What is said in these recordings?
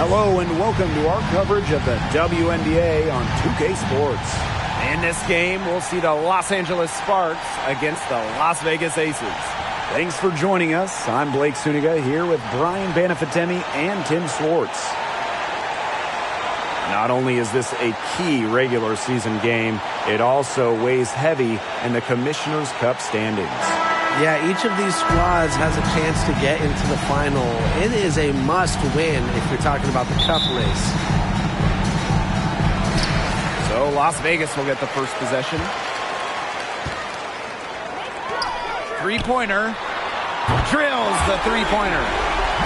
Hello and welcome to our coverage of the WNBA on 2K Sports. In this game, we'll see the Los Angeles Sparks against the Las Vegas Aces. Thanks for joining us. I'm Blake Suniga here with Brian Banafitemi and Tim Swartz. Not only is this a key regular season game, it also weighs heavy in the Commissioner's Cup standings. Yeah, each of these squads has a chance to get into the final. It is a must-win if you're talking about the Cup race. So Las Vegas will get the first possession. Three-pointer. Drills the three-pointer.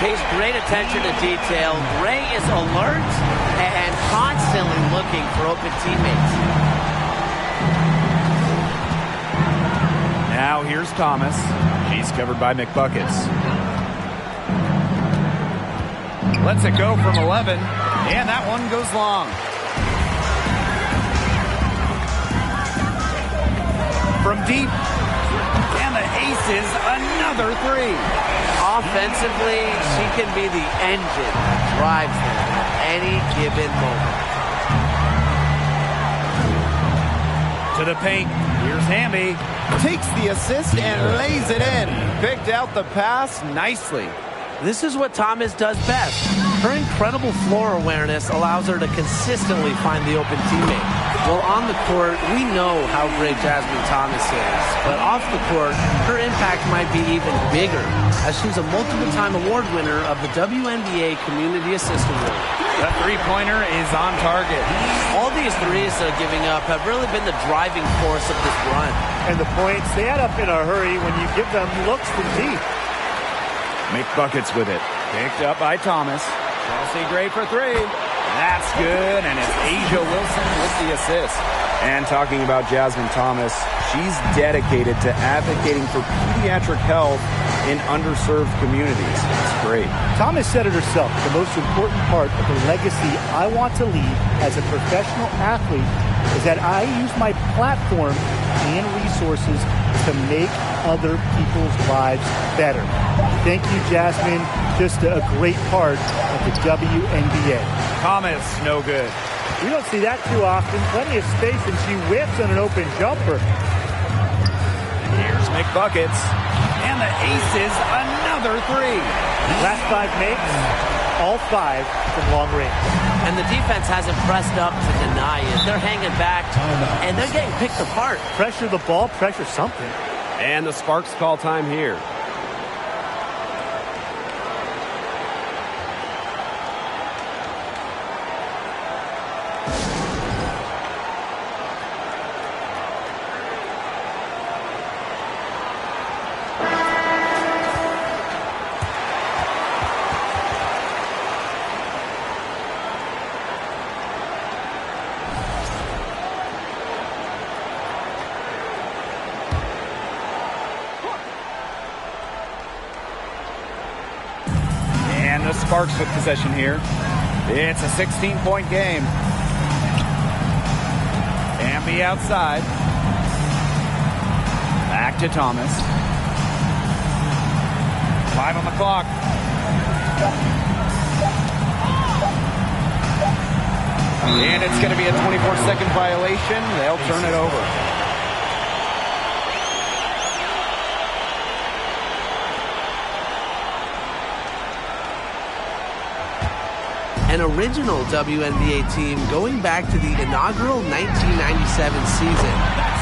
Pays great attention to detail. Gray is alert and constantly looking for open teammates. Now here's Thomas. She's covered by McBuckets. Lets it go from 11, and that one goes long. From deep, and the Aces, another three. Offensively, she can be the engine that drives them at any given moment. To the paint, here's Hamby. Takes the assist and lays it in. Picked out the pass nicely. This is what Thomas does best. Her incredible floor awareness allows her to consistently find the open teammate. Well, on the court, we know how great Jasmine Thomas is. But off the court, her impact might be even bigger, as she's a multiple-time award winner of the WNBA Community Assist Award. The three-pointer is on target. All these threes they're giving up have really been the driving force of this run. And the points, they add up in a hurry when you give them looks from deep. McBuckets with it. Picked up by Thomas. Chelsea Gray for three. That's good, and it's Asia Wilson with the assist. And talking about Jasmine Thomas, she's dedicated to advocating for pediatric health in underserved communities. It's great. Thomas said it herself. The most important part of the legacy I want to leave as a professional athlete is that I use my platform and resources to make other people's lives better. Thank you, Jasmine. Just a great part of the WNBA. Thomas, no good. We don't see that too often. Plenty of space, and she whiffs on an open jumper. Here's McBuckets. And the Aces, another three. Last five makes, all five from long range. And the defense hasn't pressed up to deny it. They're hanging back, and they're getting picked apart. Pressure the ball, pressure something. And the Sparks call time here. Sparks with possession here. It's a 16-point game. Amby outside. Back to Thomas. 5 on the clock. And it's going to be a 24-second violation. They'll turn it over. An original WNBA team going back to the inaugural 1997 season.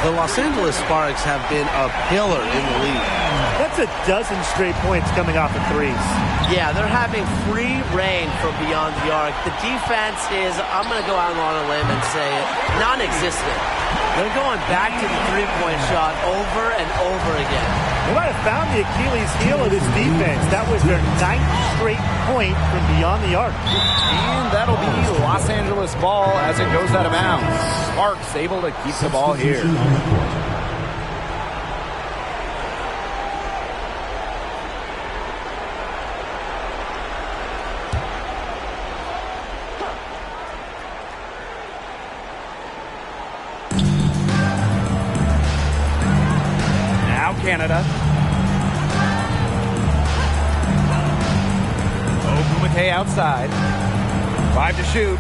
The Los Angeles Sparks have been a pillar in the league. That's a dozen straight points coming off of threes. Yeah, they're having free reign from beyond the arc. The defense is, I'm going to go out on a limb and say it, non-existent. They're going back to the three-point shot over and over again. They might have found the Achilles heel of this defense. That was their 9th straight point from beyond the arc. And that'll be Los Angeles ball as it goes out of bounds. Sparks able to keep the ball here. Canada. Okumate outside. 5 to shoot.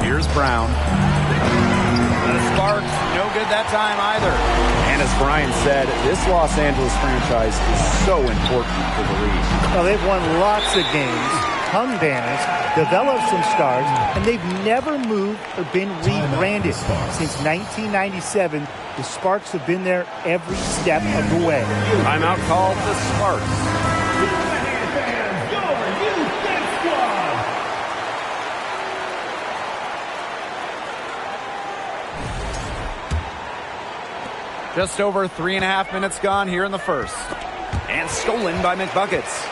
Here's Brown. The Sparks, no good that time either. And as Brian said, this Los Angeles franchise is so important for the league. Well, they've won lots of games, hung banners, developed some stars, and they've never moved or been rebranded. Since 1997, the Sparks have been there every step of the way. Timeout called the Sparks. Just over 3.5 minutes gone here in the first. And stolen by McBuckets.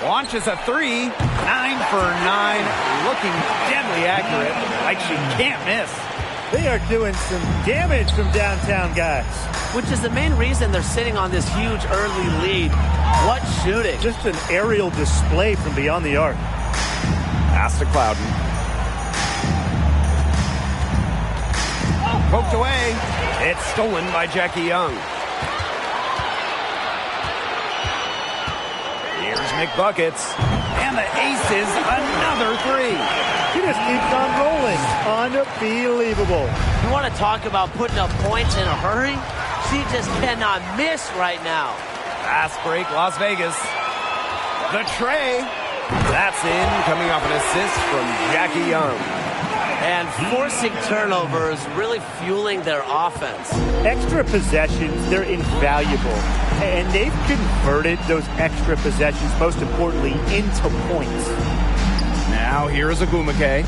Launches a 3. 9 for 9. Looking deadly accurate. Like she can't miss. They are doing some damage from downtown, guys. Which is the main reason they're sitting on this huge early lead. What shooting. Just an aerial display from beyond the arc. Pass to Clouden. Poked away. It's stolen by Jackie Young. Here's McBuckets. And the Aces, another 3. She just keeps on rolling. Unbelievable. You want to talk about putting up points in a hurry? She just cannot miss right now. Fast break, Las Vegas. The tray. That's in, coming off an assist from Jackie Young. And forcing turnovers, really fueling their offense. Extra possessions, they're invaluable. And they've converted those extra possessions, most importantly, into points. Now here's Agumake.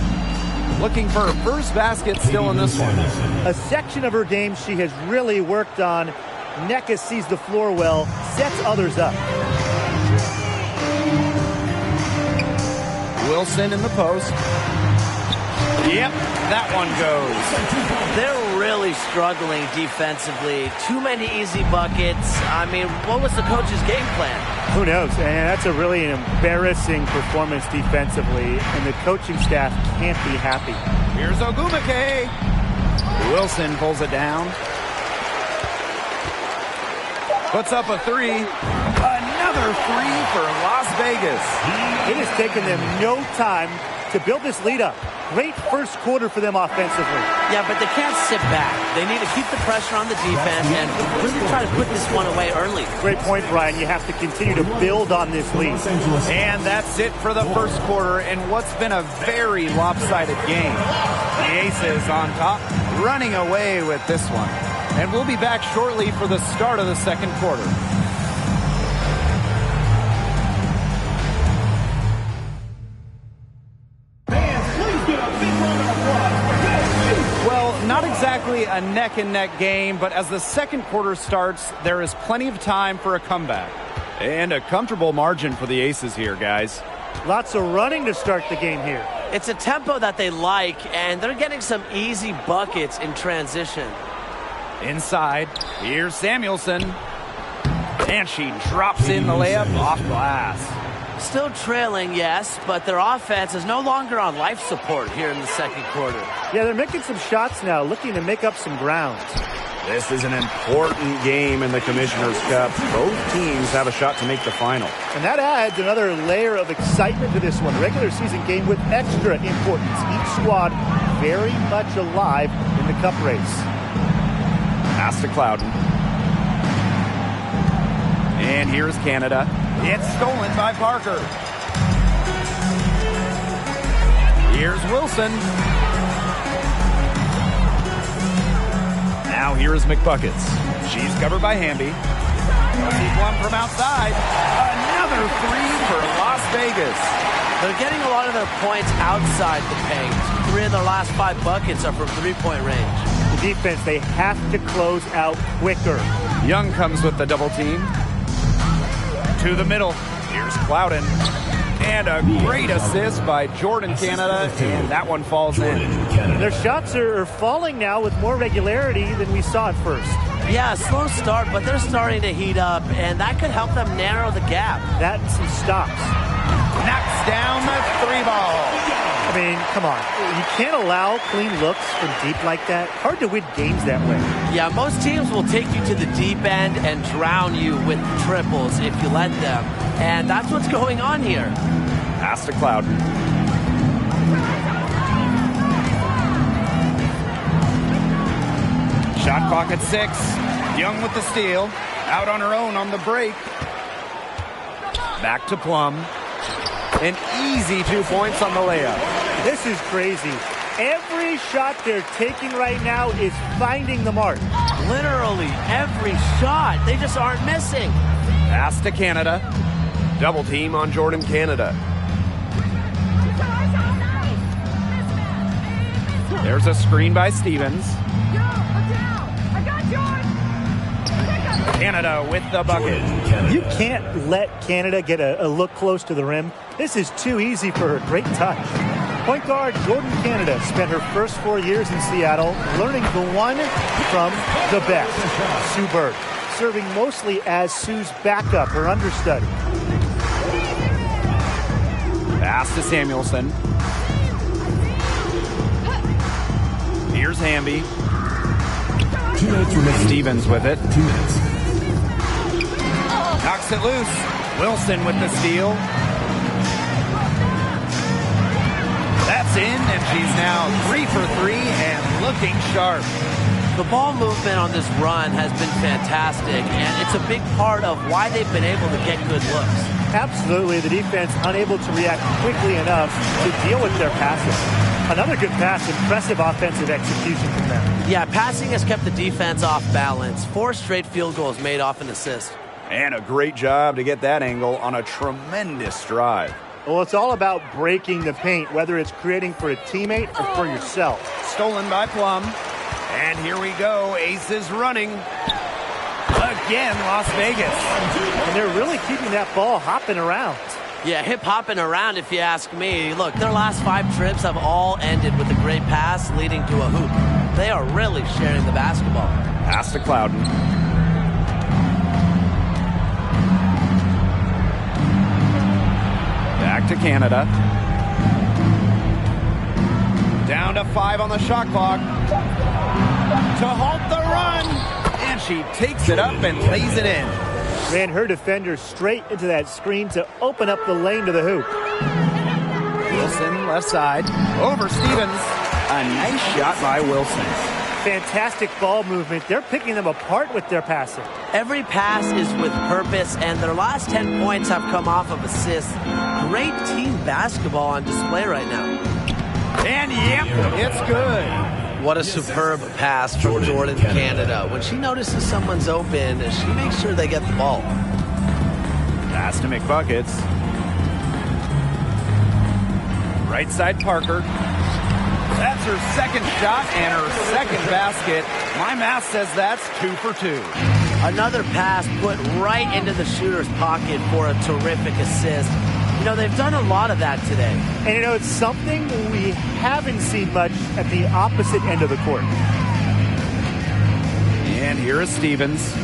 Looking for her first basket still in this one. A section of her game she has really worked on. Nneka sees the floor well, sets others up. Wilson in the post. Yep, that one goes. They're really struggling defensively. Too many easy buckets. I mean, what was the coach's game plan? Who knows? And that's a really embarrassing performance defensively, and the coaching staff can't be happy. Here's Ogumake. Wilson pulls it down. Puts up a 3. Another 3 for Las Vegas. It has taken them no time to build this lead up. Great first quarter for them offensively. Yeah, but they can't sit back. They need to keep the pressure on the defense and really try to put this one away early. Great point, Brian. You have to continue to build on this lead. And that's it for the first quarter in what's been a very lopsided game. The Aces on top, running away with this one. And we'll be back shortly for the start of the second quarter. Not exactly a neck-and-neck game, but as the second quarter starts, there is plenty of time for a comeback. And a comfortable margin for the Aces here, guys. Lots of running to start the game here. It's a tempo that they like, and they're getting some easy buckets in transition. Inside, here's Samuelson. And she drops in the layup off glass. Still trailing, yes, but their offense is no longer on life support here in the second quarter. Yeah, they're making some shots now, looking to make up some ground. This is an important game in the Commissioner's Cup. Both teams have a shot to make the final. And that adds another layer of excitement to this one. Regular season game with extra importance. Each squad very much alive in the cup race. Pass to Clouden. And here's Canada. It's stolen by Parker. Here's Wilson. Now here is McBuckets. She's covered by Hamby. Deep one from outside. Another 3 for Las Vegas. They're getting a lot of their points outside the paint. 3 of their last 5 buckets are from three-point range. The defense, they have to close out quicker. Young comes with the double team. To the middle. Here's Clouden. And a great assist by Jordan Canada, and that one falls in. Their shots are falling now with more regularity than we saw at first. Yeah, slow start, but they're starting to heat up, and that could help them narrow the gap. That and some stops. Knocks down the 3 ball. mean, come on. You can't allow clean looks from deep like that. Hard to win games that way. Yeah, most teams will take you to the deep end and drown you with triples if you let them. And that's what's going on here. Pass to Clouden. Shot clock at 6. Young with the steal. Out on her own on the break. Back to Plum. An easy 2 points on the layup. This is crazy. Every shot they're taking right now is finding the mark. Literally every shot. They just aren't missing. Pass to Canada. Double team on Jordan Canada. There's a screen by Stevens. Canada with the bucket. You can't let Canada get a look close to the rim. This is too easy for her. Great touch. Point guard Jordan Canada spent her first 4 years in Seattle learning the one from the best, Sue Bird, serving mostly as Sue's backup, her understudy. Pass to Samuelson. Here's Hamby. 2 minutes remaining. Stevens with it. 2 minutes. Knocks it loose. Wilson with the steal. That's in, and she's now 3 for 3 and looking sharp. The ball movement on this run has been fantastic, and it's a big part of why they've been able to get good looks. Absolutely, the defense unable to react quickly enough to deal with their passing. Another good pass, impressive offensive execution from them. Yeah, passing has kept the defense off balance. 4 straight field goals made off an assist. And a great job to get that angle on a tremendous drive. Well, it's all about breaking the paint, whether it's creating for a teammate or for yourself. Stolen by Plum. And here we go. ACES running. Again, Las Vegas. And they're really keeping that ball hopping around. Yeah, hip-hopping around if you ask me. Look, their last 5 trips have all ended with a great pass leading to a hoop. They are really sharing the basketball. Pass to Clouden. Back to Canada. Down to 5 on the shot clock. To halt the run. And she takes it up and lays it in. Ran her defender straight into that screen to open up the lane to the hoop. Wilson, left side. Over Stevens. A nice shot by Wilson. Fantastic ball movement. They're picking them apart with their passing. Every pass is with purpose, and their last 10 points have come off of assists. Great team basketball on display right now. And yep, it's good. What a superb pass from Jordan Canada. When she notices someone's open, she makes sure they get the ball. Pass to McBuckets. Right side Parker. That's her second shot and her second basket. My math says that's 2 for 2. Another pass put right into the shooter's pocket for a terrific assist. You know, they've done a lot of that today. And, you know, it's something we haven't seen much at the opposite end of the court. And here is Stevens.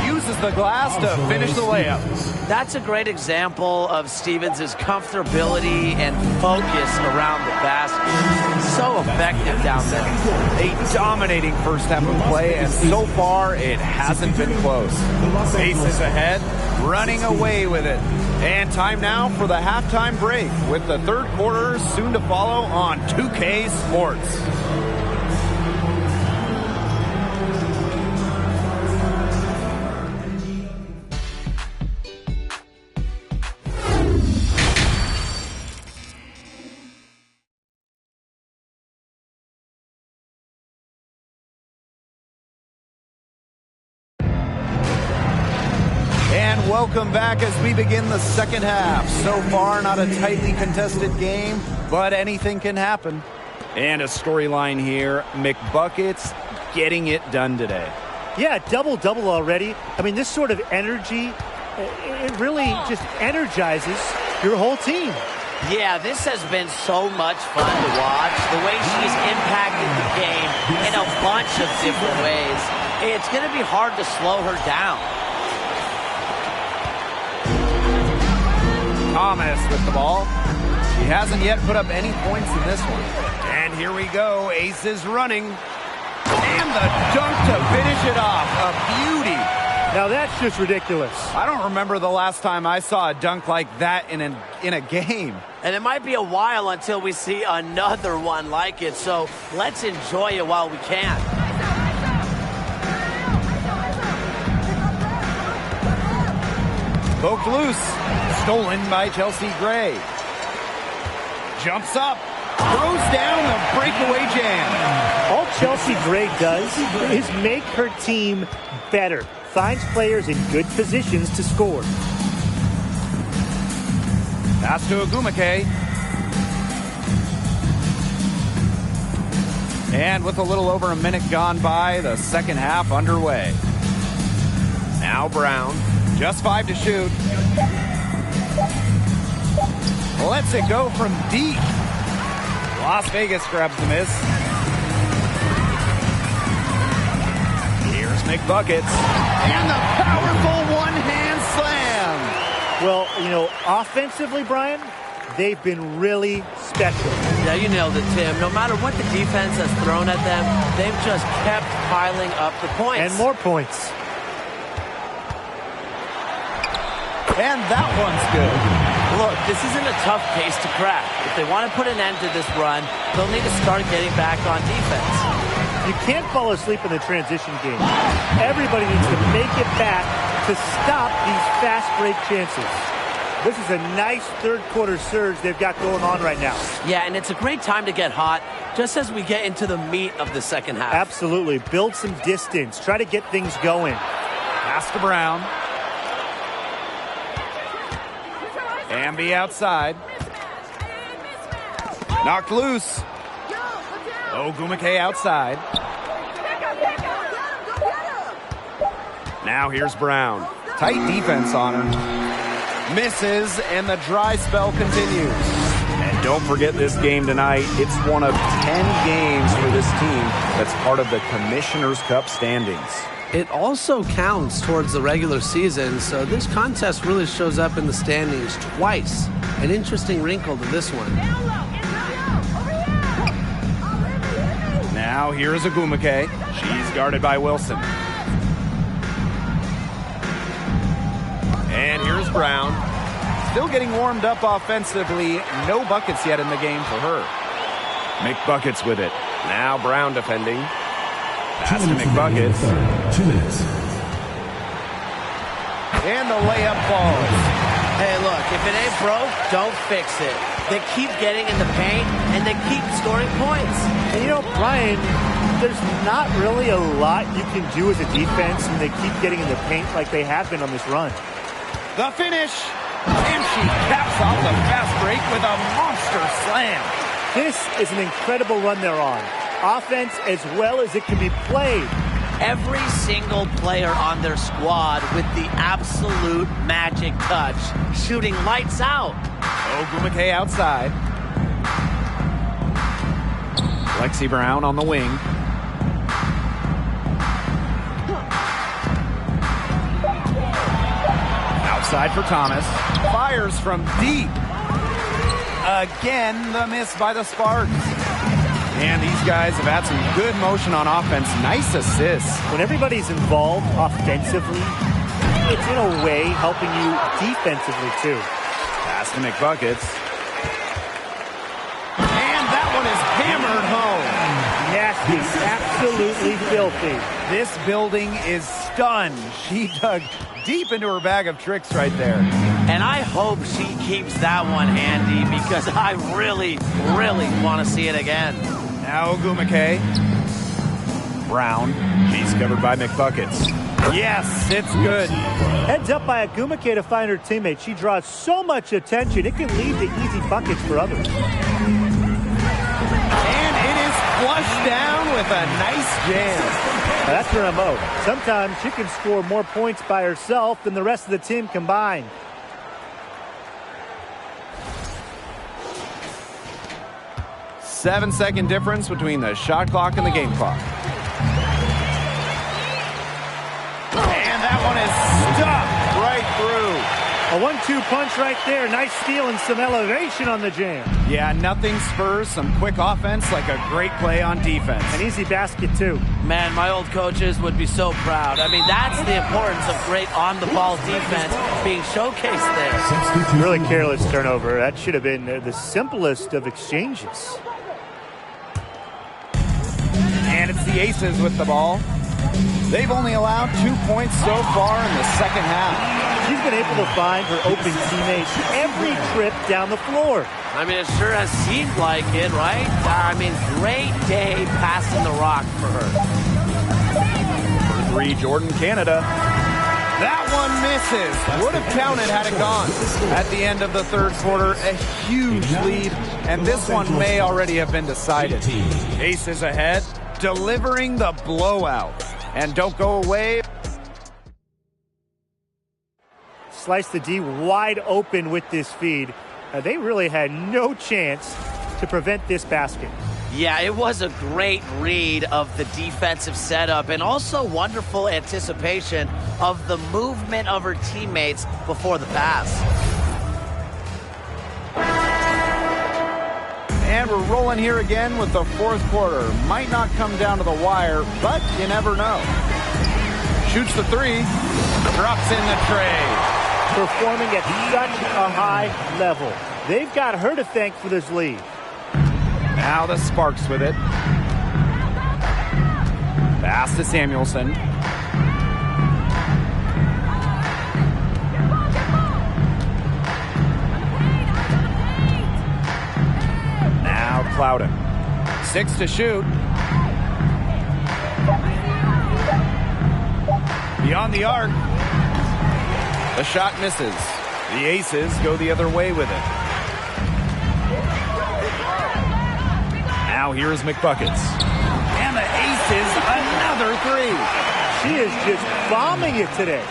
Uses the glass to finish the layup. That's a great example of Stevens' comfortability and focus around the basket. So effective down there. A dominating first half of play, and so far it hasn't been close. ACES ahead, running away with it. And time now for the halftime break, with the third quarter soon to follow on 2K Sports. Welcome back as we begin the second half. So far, not a tightly contested game, but anything can happen. And a storyline here, McBuckets getting it done today. Yeah, double-double already. I mean, this sort of energy, it really just energizes your whole team. Yeah, this has been so much fun to watch. The way she's impacted the game in a bunch of different ways. It's going to be hard to slow her down. Thomas with the ball. She hasn't yet put up any points in this one. And here we go. ACES running. And the dunk to finish it off. A beauty. Now that's just ridiculous. I don't remember the last time I saw a dunk like that in a game. And it might be a while until we see another one like it, so let's enjoy it while we can. Poked loose. Stolen by Chelsea Gray. Jumps up. Throws down the breakaway jam. All Chelsea Gray does is make her team better. Finds players in good positions to score. Pass to Ogumake. And with a little over a minute gone by, the second half underway. Now Brown. Just 5 to shoot. Lets it go from deep. Las Vegas grabs the miss. Here's McBuckets. And the powerful one-hand slam. Well, you know, offensively, Brian, they've been really special. Yeah, you nailed it, Tim. No matter what the defense has thrown at them, they've just kept piling up the points. And more points. And that one's good. Look, this isn't a tough case to crack. If they want to put an end to this run, they'll need to start getting back on defense. You can't fall asleep in the transition game. Everybody needs to make it back to stop these fast break chances. This is a nice third-quarter surge they've got going on right now. Yeah, and it's a great time to get hot, just as we get into the meat of the second half. Absolutely. Build some distance. Try to get things going. Pass to Brown. MB outside. Knocked loose. Ogumake outside. Now here's Brown. Tight defense on her. Misses, and the dry spell continues. And don't forget this game tonight. It's one of 10 games for this team that's part of the Commissioner's Cup standings. It also counts towards the regular season, so this contest really shows up in the standings twice. An interesting wrinkle to this one. Now here's Ogumake. She's guarded by Wilson. And here's Brown. Still getting warmed up offensively. No buckets yet in the game for her. McBuckets with it. Now Brown defending. Pass to McBuckets. 2 minutes. And the layup falls. Hey, look, if it ain't broke, don't fix it. They keep getting in the paint, and they keep scoring points. And you know, Brian, there's not really a lot you can do as a defense when they keep getting in the paint like they have been on this run. The finish. And she caps off the fast break with a monster slam. This is an incredible run they're on. Offense as well as it can be played. Every single player on their squad with the absolute magic touch, shooting lights out. Ogumake outside. Lexi Brown on the wing. Outside for Thomas. Fires from deep. Again, the miss by the Sparks. And these guys have had some good motion on offense. Nice assists. When everybody's involved offensively, it's in a way helping you defensively too. Pass to McBuckets. And that one is hammered home. Nasty, absolutely filthy. This building is stunned. She dug deep into her bag of tricks right there. And I hope she keeps that one handy because I really, really want to see it again. Now Ogumake. Brown. She's covered by McBuckets. Yes, it's good. Heads up by Ogumake to find her teammate. She draws so much attention, it can lead to easy buckets for others. And it is flushed down with a nice jam. Now that's her MO. Sometimes she can score more points by herself than the rest of the team combined. Seven-second difference between the shot clock and the game clock. And that one is stuffed right through. A A 1-2 punch right there. Nice steal and some elevation on the jam. Yeah, nothing spurs some quick offense like a great play on defense. An easy basket, too. Man, my old coaches would be so proud. I mean, that's the importance of great on-the-ball defense being showcased there. Really careless turnover. That should have been the simplest of exchanges. And it's the Aces with the ball. They've only allowed 2 points so far in the second half. She's been able to find her open teammates every trip down the floor. I mean, it sure has seemed like it, right? I mean, great day passing the rock for her. For three, Jordan, Canada. That one misses. Would have counted had it gone. At the end of the third quarter, a huge lead, and this one may already have been decided. Aces ahead, delivering the blowout. And don't go away. Slice the D wide open with this feed. They really had no chance to prevent this basket. Yeah, it was a great read of the defensive setup and also wonderful anticipation of the movement of her teammates before the pass. And we're rolling here again with the fourth quarter. Might not come down to the wire, but you never know. Shoots the three, drops in the tray. Performing at such a high level. They've got her to thank for this lead. Now the Sparks with it. Pass to Samuelson. Now Clouden. 6 to shoot. Beyond the arc. The shot misses. The Aces go the other way with it. Now here's McBuckets. And the Aces, another three. She is just bombing it today.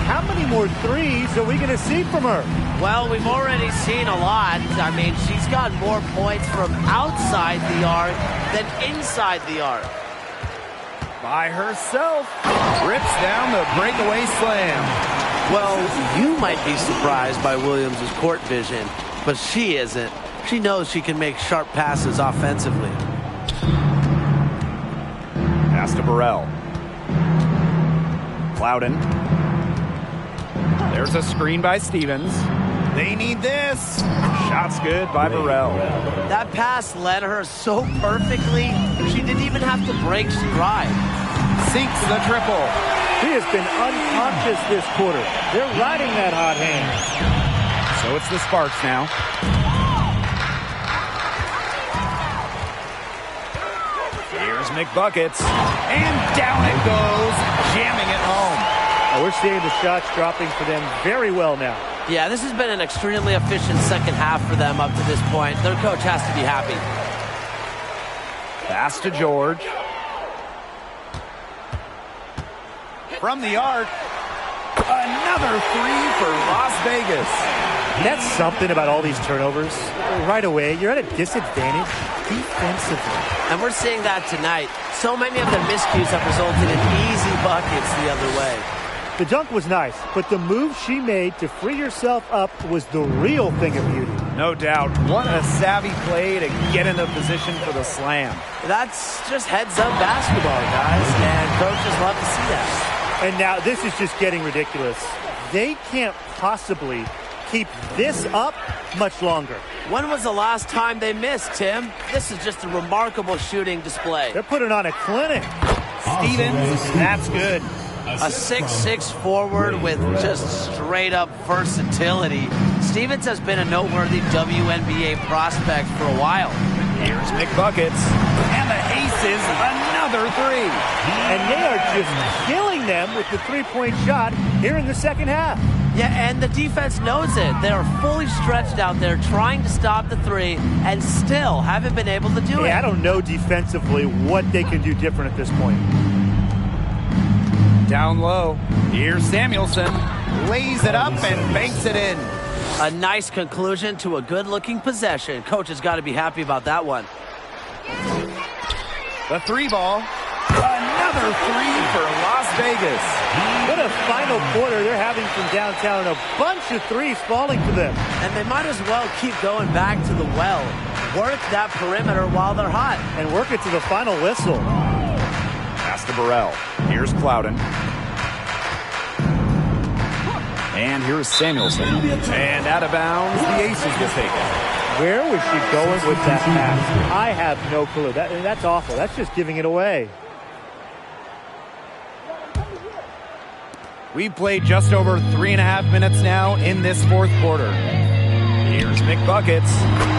How many more threes are we going to see from her? Well, we've already seen a lot. I mean, she's got more points from outside the arc than inside the arc. By herself. Rips down the breakaway slam. Well, you might be surprised by Williams' court vision, but she isn't. She knows she can make sharp passes offensively. Pass to Burrell. Clouden. There's a screen by Stevens. They need this. Shot's good by Burrell. That pass led her so perfectly, she didn't even have to break stride. Sinks the triple. He has been unconscious this quarter. They're riding that hot hand. So it's the Sparks now. Here's McBuckets. And down it goes, jamming it home. We're seeing the shots dropping for them very well now. Yeah, this has been an extremely efficient second half for them up to this point. Their coach has to be happy. Pass to George. From the arc, another three for Las Vegas. That's something about all these turnovers. Right away, you're at a disadvantage defensively. And we're seeing that tonight. So many of their miscues have resulted in easy buckets the other way. The dunk was nice, but the move she made to free herself up was the real thing of beauty. No doubt. What a savvy play to get into position for the slam. That's just heads-up basketball, guys, and coaches love to see that. And now this is just getting ridiculous. They can't possibly keep this up much longer. When was the last time they missed, Tim? This is just a remarkable shooting display. They're putting on a clinic. Stevens, that's good. A 6'6" forward with just straight-up versatility. Stevens has been a noteworthy WNBA prospect for a while. Here's McBuckets. And the Aces, another three. And they are just killing them with the three-point shot here in the second half. Yeah, and the defense knows it. They are fully stretched out there trying to stop the three and still haven't been able to do it. I don't know defensively what they can do different at this point. Down low. Here's Samuelson. Lays it up and banks it in. A nice conclusion to a good-looking possession. Coach has got to be happy about that one. The three ball. Another Another three for Las Vegas. What a final quarter they're having from downtown. A bunch of threes falling to them. And they might as well keep going back to the well. Work that perimeter while they're hot. And work it to the final whistle. Pass to Burrell. Here's Clouden. And here's Samuelson. And out of bounds, the Aces will take it. Where was she going with that pass? I have no clue. That's awful. That's just giving it away. We've played just over 3.5 minutes now in this fourth quarter. Here's McBuckets.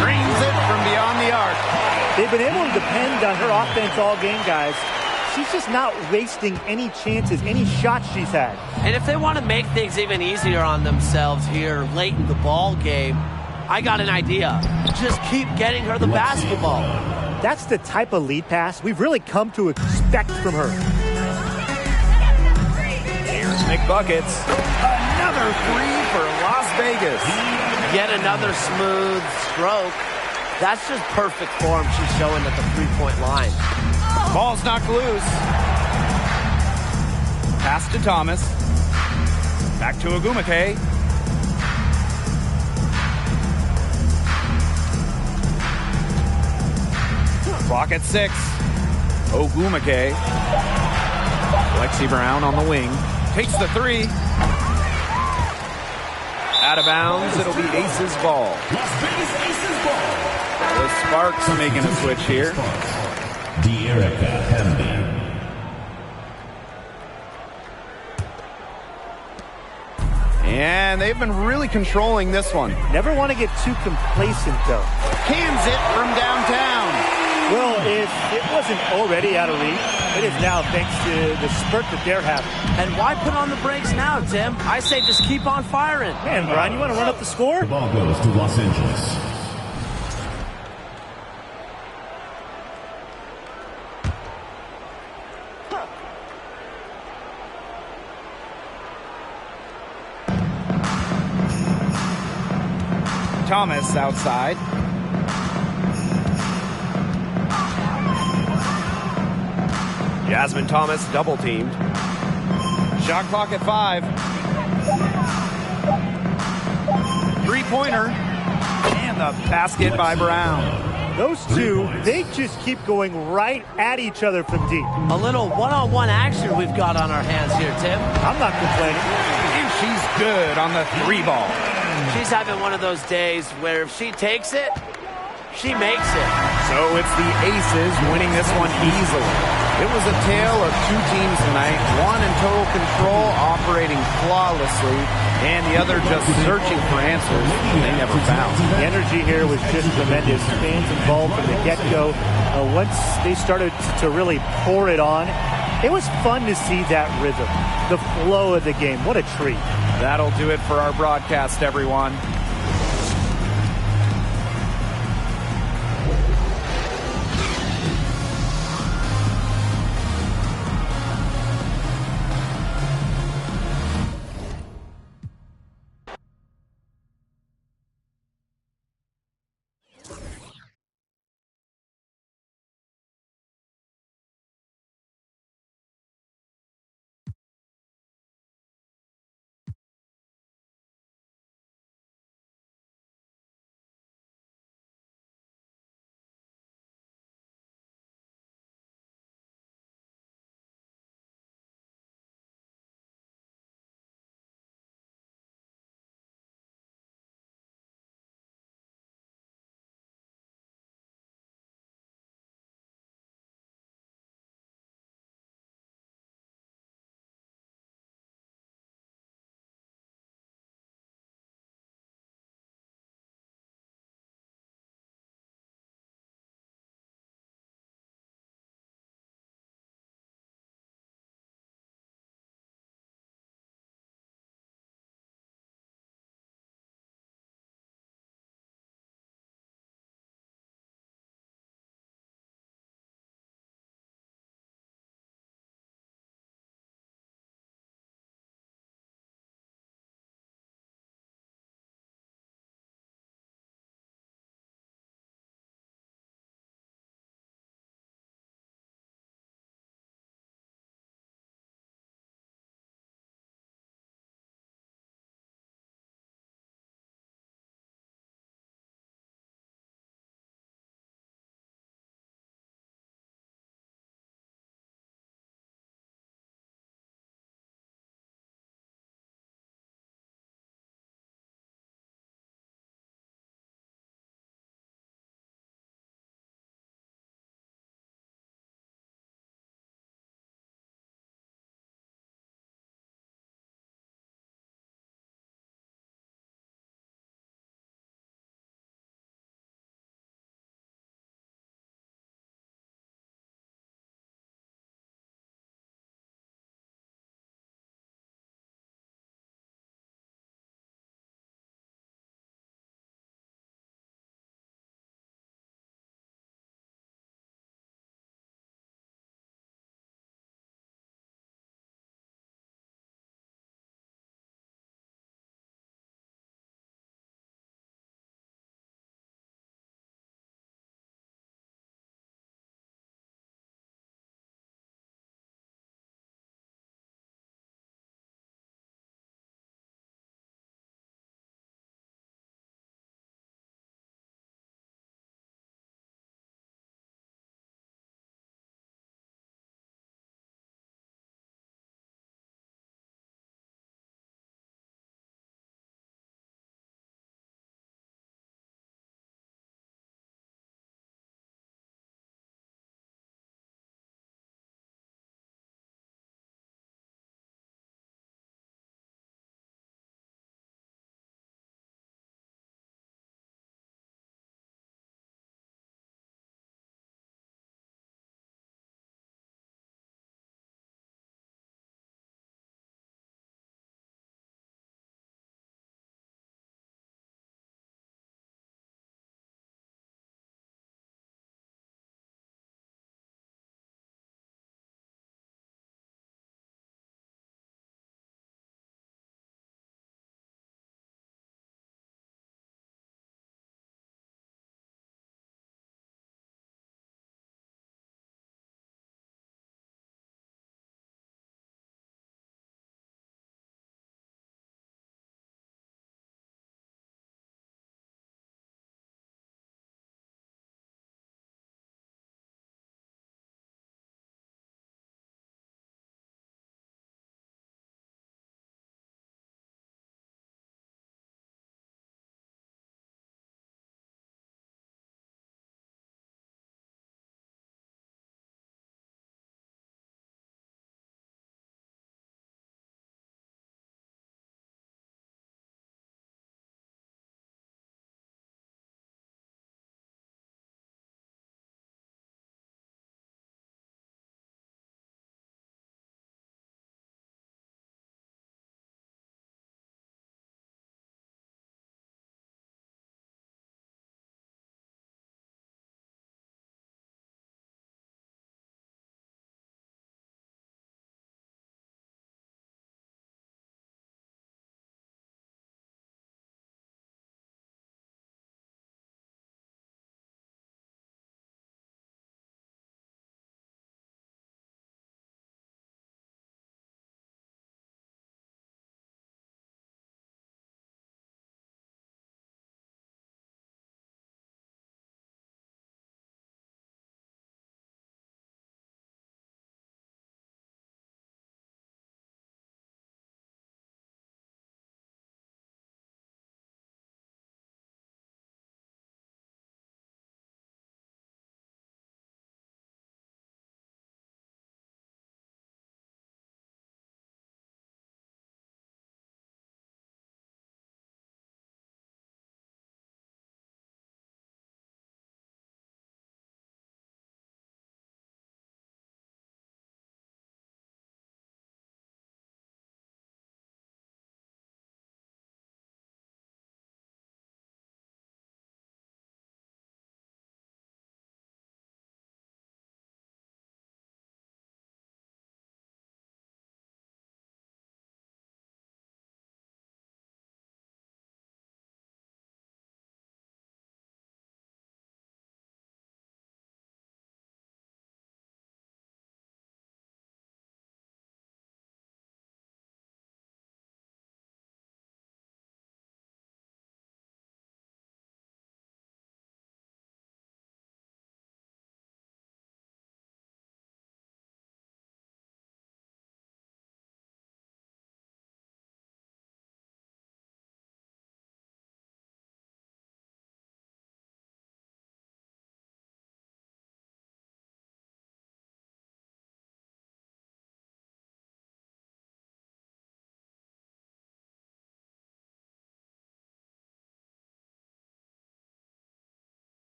Drains it from beyond the arc. They've been able to depend on her offense all game, guys. She's just not wasting any chances, any shots she's had. And if they want to make things even easier on themselves here late in the ball game, I got an idea. Just keep getting her the basketball. That's the type of lead pass we've really come to expect from her. Here's McBuckets. Another three for Las Vegas. Yet another smooth stroke. That's just perfect form she's showing at the three-point line. Ball's knocked loose. Pass to Thomas. Back to Ogumake. Clock at 6. Ogumake. Lexi Brown on the wing. Takes the three. Out of bounds. It'll be Aces ball. The Sparks are making a switch here. And they've been really controlling this one. Never want to get too complacent, though. Cans it from downtown. Well, if it wasn't already out of reach, it is now thanks to the spurt that they're having. And why put on the brakes now, Tim? I say just keep on firing. Man, Brian, you want to run up the score? The ball goes to Los Angeles. Thomas outside. Jasmine Thomas double teamed. Shot clock at 5. Three-pointer. And the basket by Brown. Those two, they just keep going right at each other from deep. A little one-on-one action we've got on our hands here, Tim. I'm not complaining. And she's good on the 3-ball. She's having one of those days where if she takes it, she makes it. So it's the Aces winning this one easily. It was a tale of two teams tonight, one in total control, operating flawlessly, and the other just searching for answers they never found. The energy here was just tremendous. Fans involved from the get-go. Once they started to really pour it on, it was fun to see that rhythm, the flow of the game. What a treat. That'll do it for our broadcast, everyone.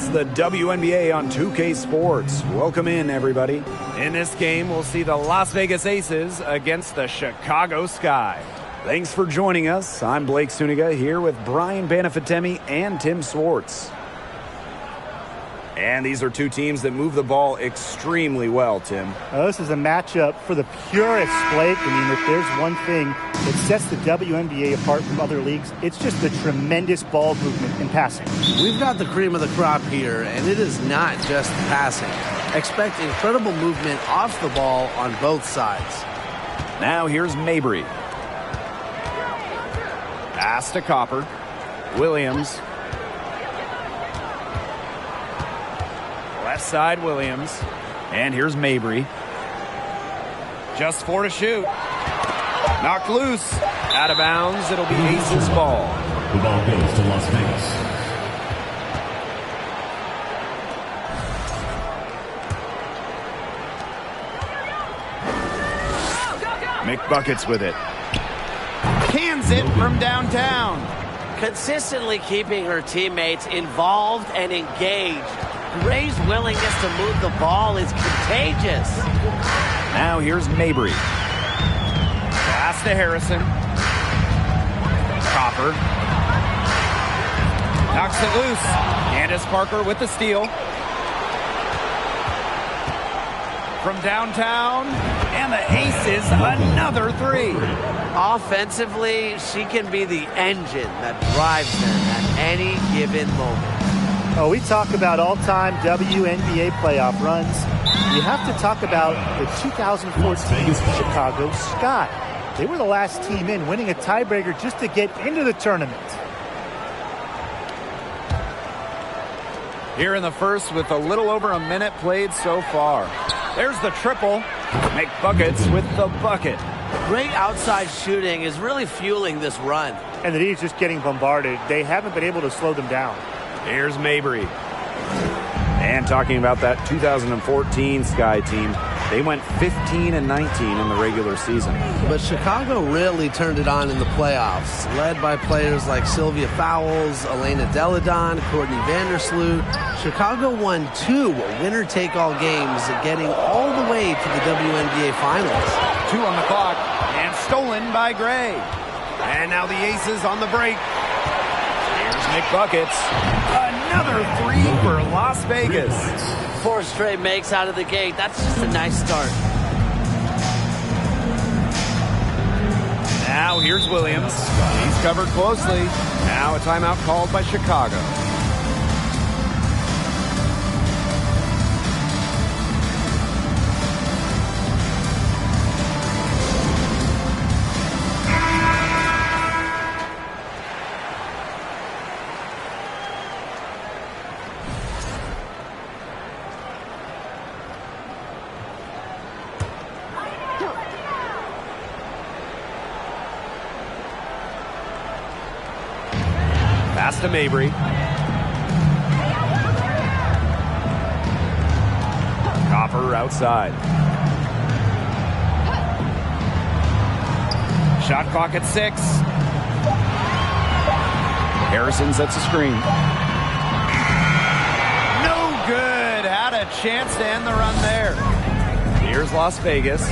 It's the WNBA on 2K Sports. Welcome in, everybody. In this game, we'll see the Las Vegas Aces against the Chicago Sky. Thanks for joining us. I'm Blake Suniga here with Brian Banafitemi and Tim Swartz. And these are two teams that move the ball extremely well, Tim. This is a matchup for the purists, Blake. I mean, if there's one thing that sets the WNBA apart from other leagues, it's just the tremendous ball movement and passing. We've got the cream of the crop here, and it is not just passing. Expect incredible movement off the ball on both sides. Now here's Mabry. Pass to Copper. Williams. Left side, Williams. And here's Mabry. Just 4 to shoot. Knocked loose. Out of bounds. It'll be Aces ball. The ball goes to Las Vegas. McBuckets with it. Cans it from downtown. Consistently keeping her teammates involved and engaged. Gray's willingness to move the ball is contagious. Now here's Mabry. Pass to Harrison. Copper. Knocks it loose. Candace Parker with the steal. From downtown. And the Aces, another 3. Offensively, she can be the engine that drives them at any given moment. Oh, we talk about all-time WNBA playoff runs. You have to talk about the 2014 Chicago Sky. They were the last team in, winning a tiebreaker just to get into the tournament. Here in the first with a little over a minute played so far. There's the triple. McBuckets with the bucket. Great outside shooting is really fueling this run. And the D is just getting bombarded. They haven't been able to slow them down. Here's Mabry. And talking about that 2014 Sky team, they went 15-19 in the regular season. But Chicago really turned it on in the playoffs, led by players like Sylvia Fowles, Elena Deladon, Courtney Vandersloot. Chicago won 2 winner-take-all games, getting all the way to the WNBA Finals. 2 on the clock, and stolen by Gray. And now the Aces on the break. Here's McBuckets. Another 3 for Las Vegas. 4 straight makes out of the gate. That's just a nice start. Now here's Williams. He's covered closely. Now a timeout called by Chicago. Pass to Mabry. Copper outside. Shot clock at 6. Harrison sets a screen. No good. Had a chance to end the run there. Here's Las Vegas.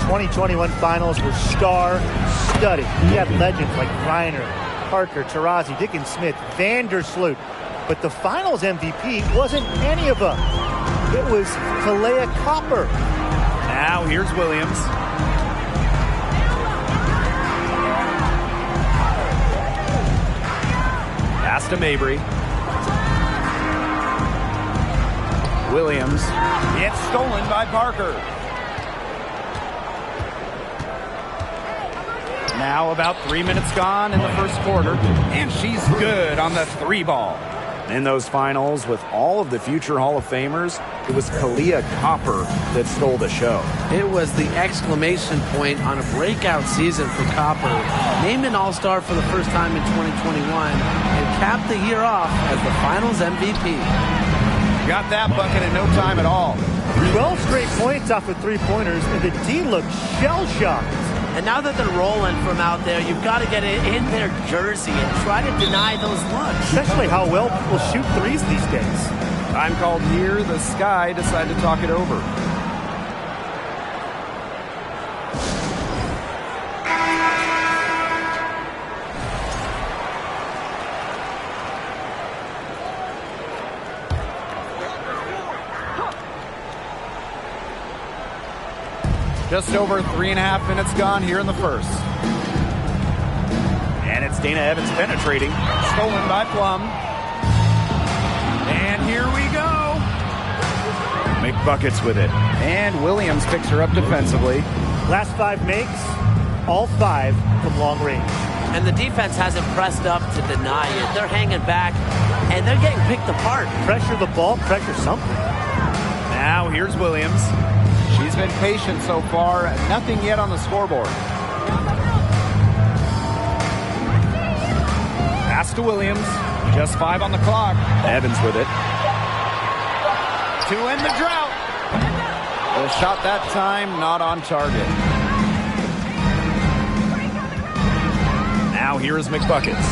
2021 finals were star-studded. We had legends like Reiner, Parker, Taurasi, Dickens Smith, Vandersloot. But the finals MVP wasn't any of them. It was Kalea Copper. Now here's Williams. Pass to Mabry. Williams. It's stolen by Parker. Now about 3 minutes gone in the first quarter, and she's good on the 3 ball. In those finals, with all of the future Hall of Famers, it was Kalea Copper that stole the show. It was the exclamation point on a breakout season for Copper. Named an All-Star for the first time in 2021 and capped the year off as the Finals MVP. Got that bucket in no time at all. 12 straight points off of 3-pointers, and the D looked shell-shocked. And now that they're rolling from out there, you've got to get it in their jersey and try to deny those looks. Especially how well people shoot threes these days. Time called here. The Sky decide to talk it over. Just over 3.5 minutes gone here in the first. And it's Dana Evans penetrating. Stolen by Plum. And here we go. McBuckets with it. And Williams picks her up defensively. Last 5 makes, all 5 from long range. And the defense hasn't pressed up to deny it. They're hanging back, and they're getting picked apart. Pressure the ball, pressure something. Now here's Williams. She's been patient so far. Nothing yet on the scoreboard. Pass to Williams. Just 5 on the clock. Evans with it. To end the drought. The shot that time not on target. Now here is McBuckets.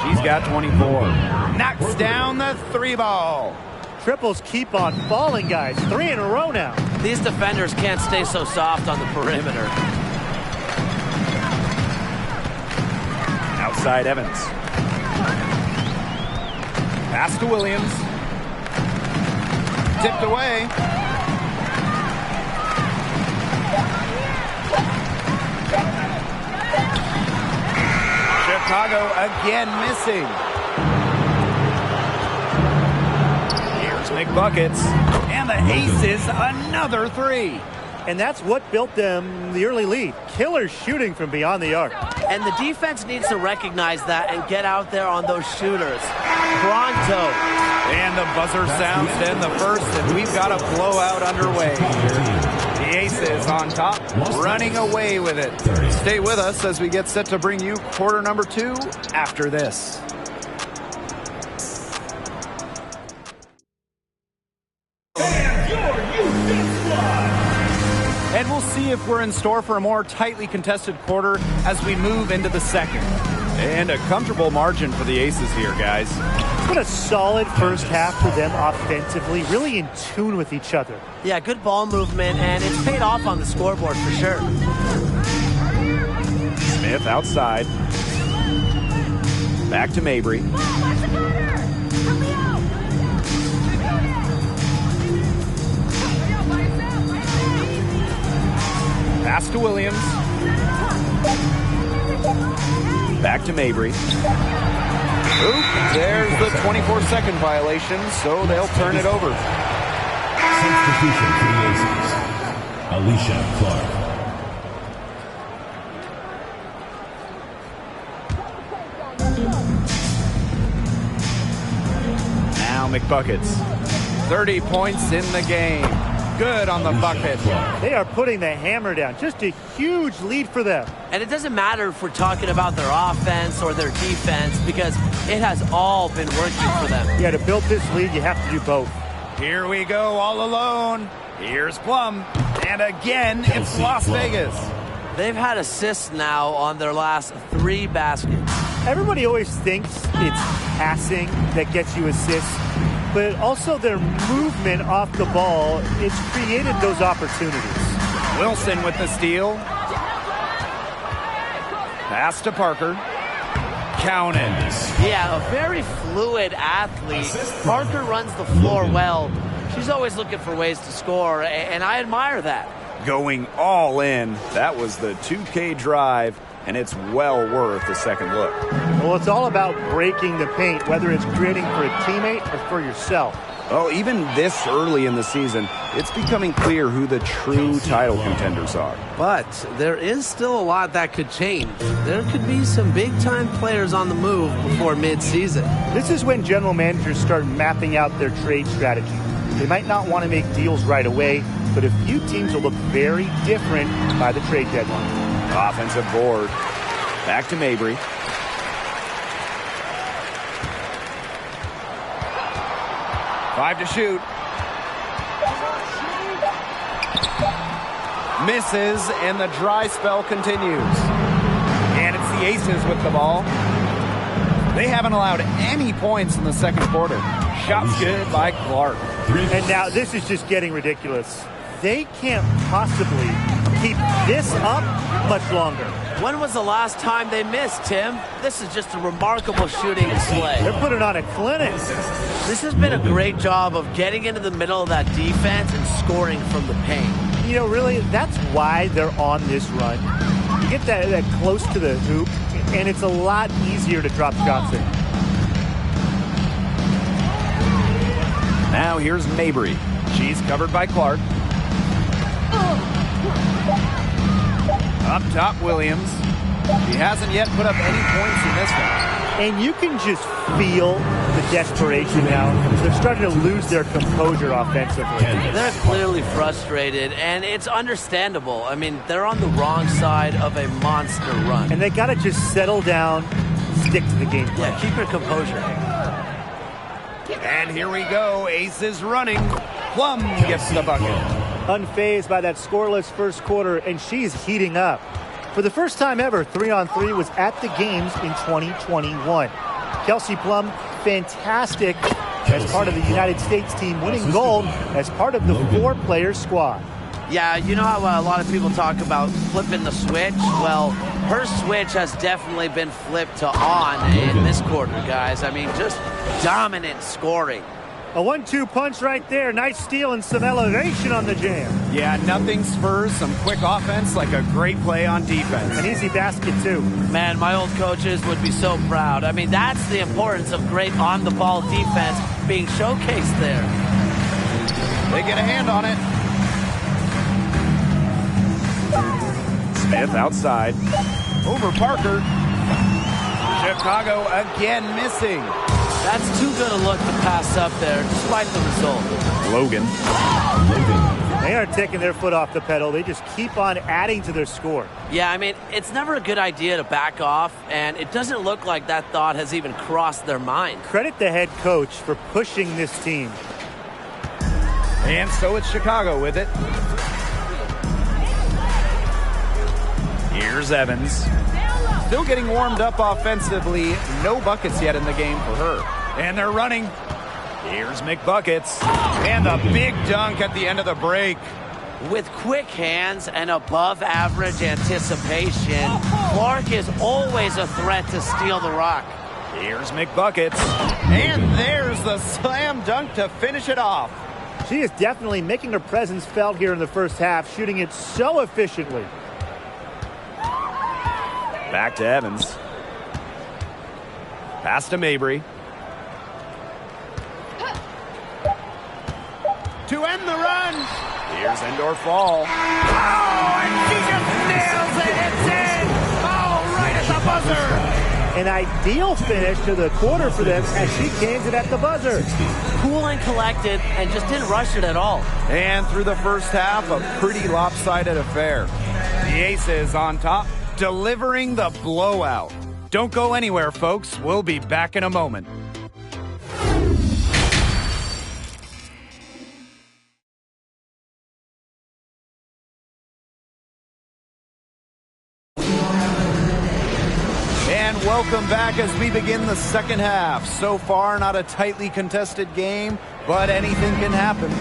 She's got 24. Knocks down the 3 ball. Triples keep on falling, guys. 3 in a row now. These defenders can't stay so soft on the perimeter. Outside Evans. Pass to Williams. Tipped away. Chicago again missing. McBuckets, and the Aces another 3. And that's what built them the early lead. Killer shooting from beyond the arc. And the defense needs to recognize that and get out there on those shooters. Pronto. And the buzzer sounds to end the first, and we've got a blowout underway here. The Aces on top, running away with it. Stay with us as we get set to bring you quarter number 2 after this. And we'll see if we're in store for a more tightly contested quarter as we move into the second. And a comfortable margin for the Aces here, guys. It's been a solid first half for them offensively, really in tune with each other. Yeah, good ball movement, and it's paid off on the scoreboard for sure. Smith outside. Back to Mabry. Pass to Williams. Back to Mabry. Oop, there's the 24-second violation, so they'll turn it over. Substitution for the Aces. Alicia Clark. Now McBuckets. 30 points in the game. Good on the bucket. They are putting the hammer down. Just a huge lead for them. And it doesn't matter if we're talking about their offense or their defense because it has all been working for them. Yeah, to build this lead, you have to do both. Here we go, all alone. Here's Plum. And again, it's Las Vegas. They've had assists now on their last 3 baskets. Everybody always thinks it's passing that gets you assists, but also their movement off the ball, it's created those opportunities. Wilson with the steal. Pass to Parker. Counted. Yeah, a very fluid athlete. Parker runs the floor well. She's always looking for ways to score, and I admire that. Going all in. That was the 2K drive, and it's well worth the second look. Well, it's all about breaking the paint, whether it's creating for a teammate or for yourself. Oh, even this early in the season, it's becoming clear who the true title contenders are. But there is still a lot that could change. There could be some big-time players on the move before mid-season. This is when general managers start mapping out their trade strategy. They might not want to make deals right away, but a few teams will look very different by the trade deadline. Offensive board. Back to Mabry. Five to shoot. Misses, and the dry spell continues. And it's the Aces with the ball. They haven't allowed any points in the second quarter. shot's good by Clark. And now this is just getting ridiculous. They can't possibly keep this up much longer. When was the last time they missed, Tim? This is just a remarkable shooting display. They're putting on a clinic. This has been a great job of getting into the middle of that defense and scoring from the paint. You know, really, that's why they're on this run. You get that close to the hoop, and it's a lot easier to drop shots in. Now here's Mabry. She's covered by Clark. Up top, Williams. She hasn't yet put up any points in this one. And you can just feel the desperation now. They're starting to lose their composure offensively. They're clearly frustrated, and it's understandable. I mean, they're on the wrong side of a monster run. And they got to just settle down, stick to the game plan. Yeah, keep your composure. And here we go. ACES running. Plum gets the bucket. Unfazed by that scoreless first quarter, and she's heating up. For the first time ever, 3-on-3 was at the games in 2021. Kelsey Plum, fantastic as part of the United States team, winning gold as part of the 4-player squad. Yeah, you know how a lot of people talk about flipping the switch? Well, her switch has definitely been flipped to on in this quarter, guys. I mean, just dominant scoring. A 1-2 punch right there. Nice steal and some elevation on the jam. Yeah, nothing spurs some quick offense like a great play on defense. An easy basket, too. Man, my old coaches would be so proud. I mean, that's the importance of great on-the-ball defense being showcased there. They get a hand on it. Smith outside. Over Parker. Chicago again missing. That's too good a look to pass up there, despite the result. Logan. They aren't taking their foot off the pedal. They just keep on adding to their score. Yeah, I mean, it's never a good idea to back off, and it doesn't look like that thought has even crossed their mind. Credit the head coach for pushing this team. And so it's Chicago with it. Here's Evans. Still getting warmed up offensively. No buckets yet in the game for her. And they're running. Here's McBuckets. And the big dunk at the end of the break. With quick hands and above average anticipation, Clark is always a threat to steal the rock. Here's McBuckets. And there's the slam dunk to finish it off. She is definitely making her presence felt here in the first half, shooting it so efficiently. Back to Evans. Pass to Mabry. To end the run. Here's Endor Fall. Oh, and she just nails it. It's in. Oh, right at the buzzer. An ideal finish to the quarter for them as she cans it at the buzzer. Cool and collected and just didn't rush it at all. And through the first half, a pretty lopsided affair. The Aces on top, delivering the blowout. Don't go anywhere, folks. We'll be back in a moment. And welcome back as we begin the second half. So far, not a tightly contested game, but anything can happen.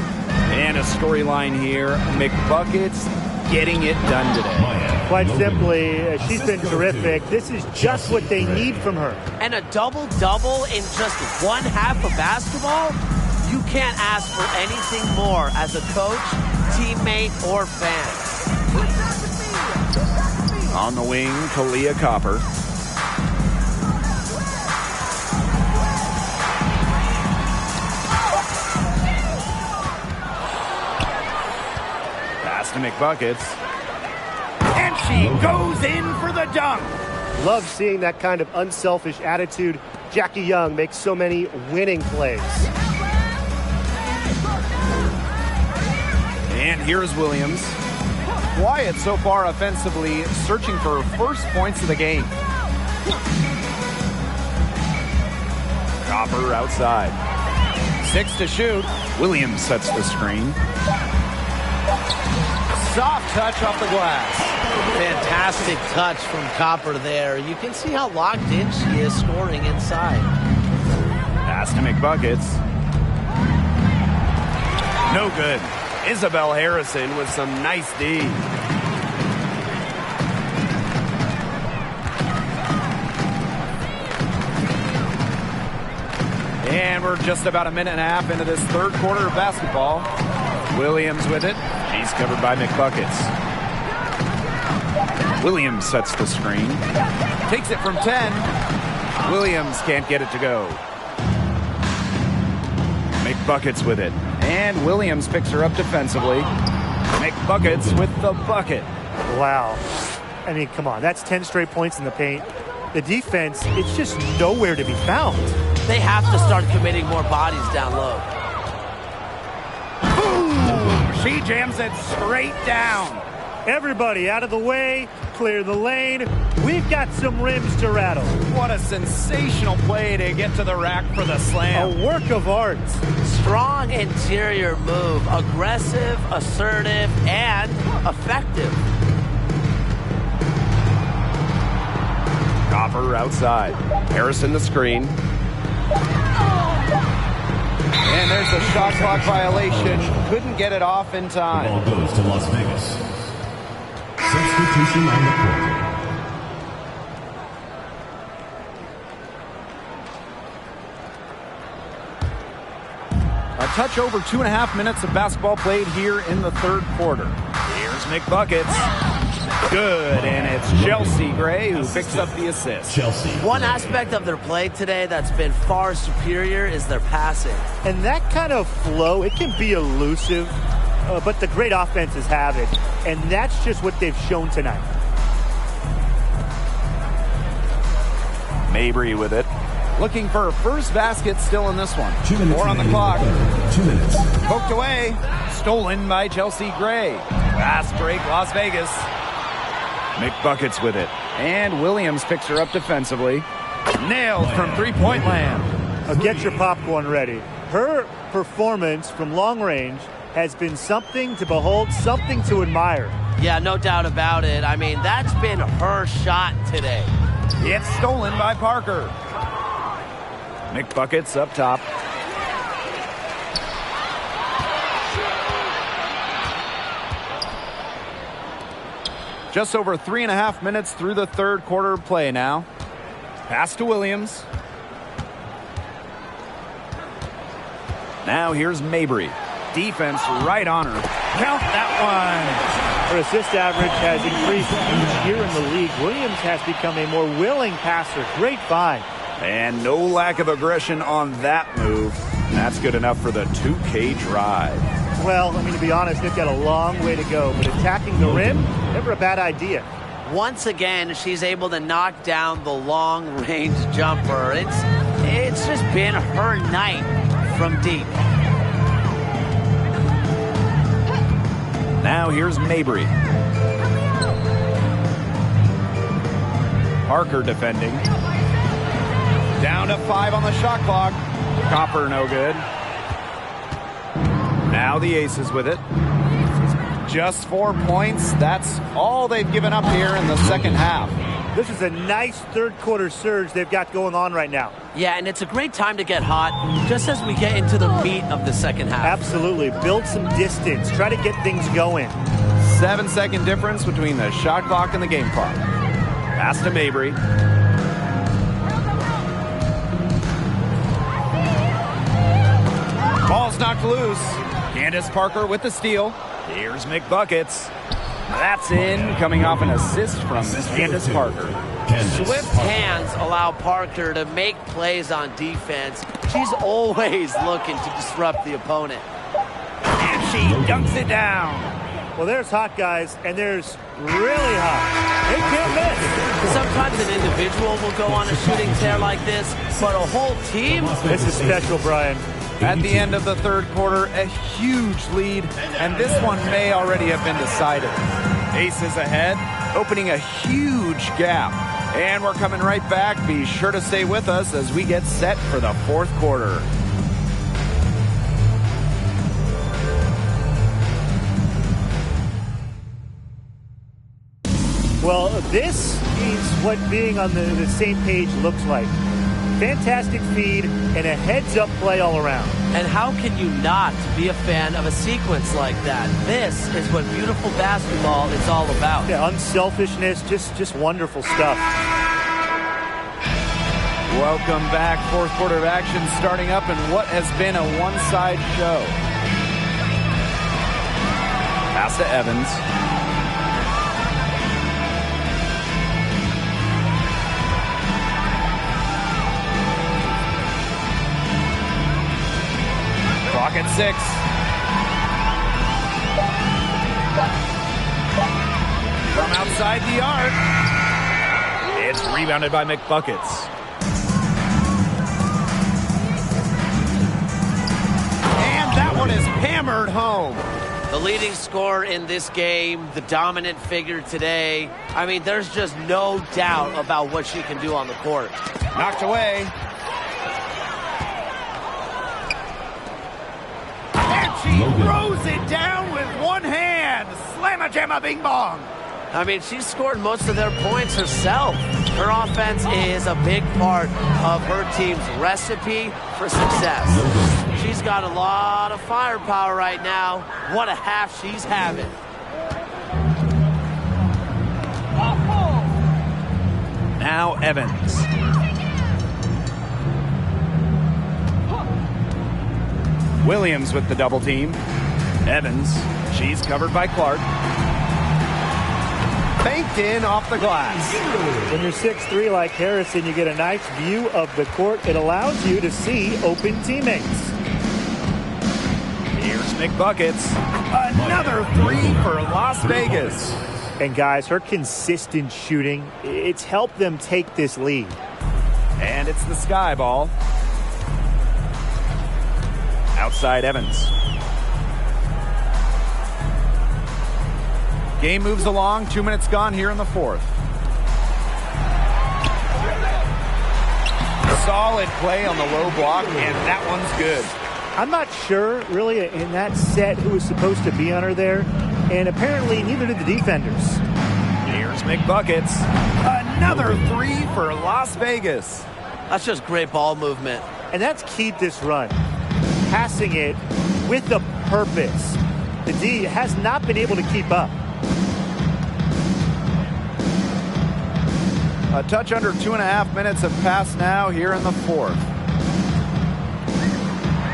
And a storyline here, McBuckets getting it done today. Quite simply, she's been terrific. This is just what they need from her. And a double-double in just one half of basketball? You can't ask for anything more as a coach, teammate, or fan. On the wing, Kalia Copper. Pass to McBuckets. And she goes in for the dunk. Love seeing that kind of unselfish attitude. Jackie Young makes so many winning plays. And here's Williams. Quiet so far offensively, searching for her first points of the game. Copper outside. 6 to shoot. Williams sets the screen. Soft touch off the glass. Fantastic touch from Copper there. You can see how locked in she is scoring inside. Pass to McBuckets. No good. Isabel Harrison with some nice D. And we're just about a minute and a half into this third quarter of basketball. Williams with it. She's covered by McBuckets. Williams sets the screen. Takes it from 10. Williams can't get it to go. McBuckets with it. And Williams picks her up defensively. McBuckets with the bucket. Wow. I mean, come on. That's 10 straight points in the paint. The defense, it's just nowhere to be found. They have to start committing more bodies down low. Boom! She jams it straight down. Everybody out of the way, clear the lane. We've got some rims to rattle. What a sensational play to get to the rack for the slam. A work of art. Strong interior move, aggressive, assertive, and effective. Copper outside. Harrison the screen. And there's a shot clock violation. Couldn't get it off in time. The ball goes to Las Vegas. Substitution on the court. A touch over 2.5 minutes of basketball played here in the third quarter. Here's McBuckets. Good, and it's Chelsea Gray who picks up the assist. Chelsea. One aspect of their play today that's been far superior is their passing. And that kind of flow, it can be elusive, but the great offenses have it. And that's just what they've shown tonight. Mabry with it. Looking for her first basket still in this one. 2 minutes. More on the clock. 2 minutes. Poked away. Stolen by Chelsea Gray. Fast break, Las Vegas. McBuckets with it. And Williams picks her up defensively. Nailed from three-point land. Get your popcorn ready. Her performance from long range has been something to behold, something to admire. Yeah, no doubt about it. I mean, that's been her shot today. It's stolen by Parker. McBuckets up top. Just over 3.5 minutes through the third quarter of play now. Pass to Williams. Now here's Mabry. Defense right on her. Count that one. Her assist average has increased each year in the league. Williams has become a more willing passer. Great find. And no lack of aggression on that move. That's good enough for the 2K drive. Well, I mean, to be honest, they've got a long way to go, but attacking the rim, never a bad idea. Once again, she's able to knock down the long-range jumper. It's just been her night from deep. Now here's Mabry. Parker defending. Down to 5 on the shot clock. Copper no good. Now the Aces with it. Just 4 points. That's all they've given up here in the second half. This is a nice third quarter surge they've got going on right now. Yeah, and it's a great time to get hot just as we get into the meat of the second half. Absolutely. Build some distance. Try to get things going. 7-second difference between the shot clock and the game clock. Pass to Mabry. Ball's knocked loose. Candace Parker with the steal. Here's McBuckets. That's in, coming off an assist from Candace Parker. Swift hands allow Parker to make plays on defense. She's always looking to disrupt the opponent. And she dunks it down. Well, there's hot guys, and there's really hot. They can't miss. Sometimes an individual will go on a shooting tear like this, but a whole team? This is special, Brian. At the end of the third quarter, a huge lead, and this one may already have been decided. Aces ahead, opening a huge gap. And we're coming right back. Be sure to stay with us as we get set for the fourth quarter. Well, this is what being on the same page looks like. fantastic feed, and a heads-up play all around. And how can you not be a fan of a sequence like that? This is what beautiful basketball is all about. Yeah, unselfishness, just wonderful stuff. Welcome back. Fourth quarter of action starting up in what has been a one-side show. Pass to Evans. Clock at 6. From outside the arc. It's rebounded by McBuckets. And that one is hammered home. The leading scorer in this game, the dominant figure today. I mean, there's just no doubt about what she can do on the court. Knocked away. And she throws it down with one hand. Slamma-jamma bing bong. I mean, she scored most of their points herself. Her offense is a big part of her team's recipe for success. She's got a lot of firepower right now. What a half she's having. Now Evans. Williams with the double team. Evans, she's covered by Clark. Banked in off the glass. When you're 6'3" like Harrison, you get a nice view of the court. It allows you to see open teammates. Here's McBuckets. Another three for Las Vegas. And guys, her consistent shooting, it's helped them take this lead. And it's the sky ball. Outside Evans. Game moves along. 2 minutes gone here in the fourth. Solid play on the low block, and that one's good. I'm not sure, really, in that set who was supposed to be on her there, and apparently neither did the defenders. Here's McBuckets. Another three for Las Vegas. That's just great ball movement. And that's key to this run. Passing it with a purpose. The D has not been able to keep up. A touch under 2.5 minutes have passed now here in the fourth.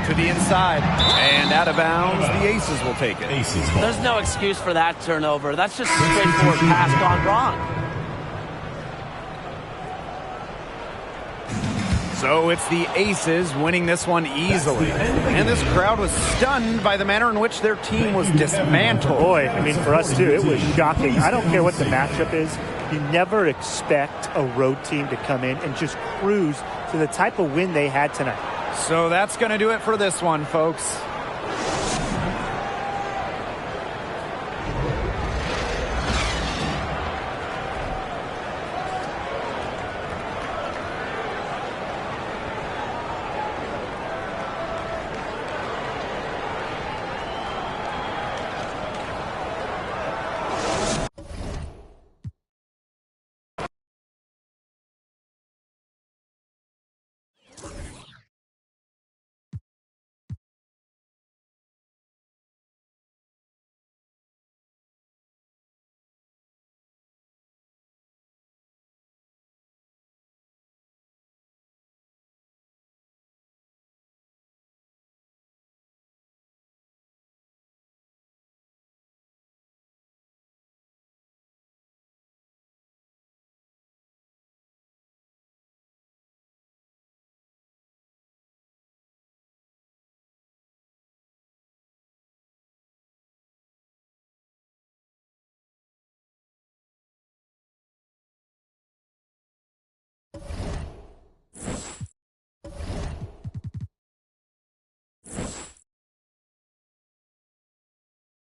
To the inside and out of bounds. The Aces will take it. Aces ball. There's no excuse for that turnover. That's just a straightforward pass gone wrong. So it's the Aces winning this one easily. And this crowd was stunned by the manner in which their team was dismantled. Boy, I mean, for us too, it was shocking. I don't care what the matchup is. You never expect a road team to come in and just cruise to the type of win they had tonight. So that's going to do it for this one, folks.